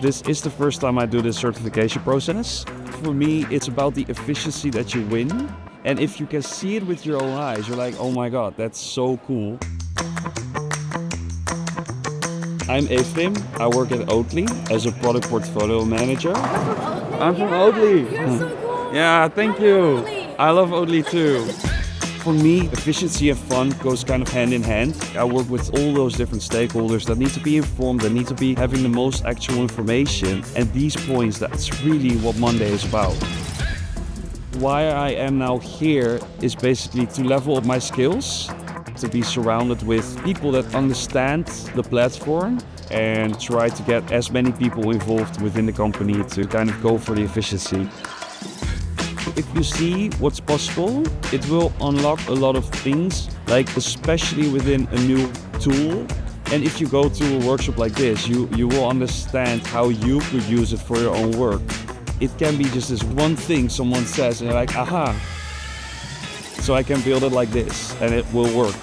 This is the first time I do this certification process. For me, it's about the efficiency that you win. And if you can see it with your own eyes, you're like, oh my God, that's so cool. I'm Efrim. I work at Oatly as a product portfolio manager. I'm from Oatly. You're so cool. Yeah, thank you. I love Oatly too. For me, efficiency and fun goes kind of hand in hand. I work with all those different stakeholders that need to be informed, that need to be having the most actual information. And these points, that's really what Monday is about. Why I am now here is basically to level up my skills, to be surrounded with people that understand the platform and try to get as many people involved within the company to kind of go for the efficiency. If you see what's possible, it will unlock a lot of things, like especially within a new tool. And if you go to a workshop like this, you will understand how you could use it for your own work. It can be just this one thing someone says and you're like, aha. So I can build it like this and it will work.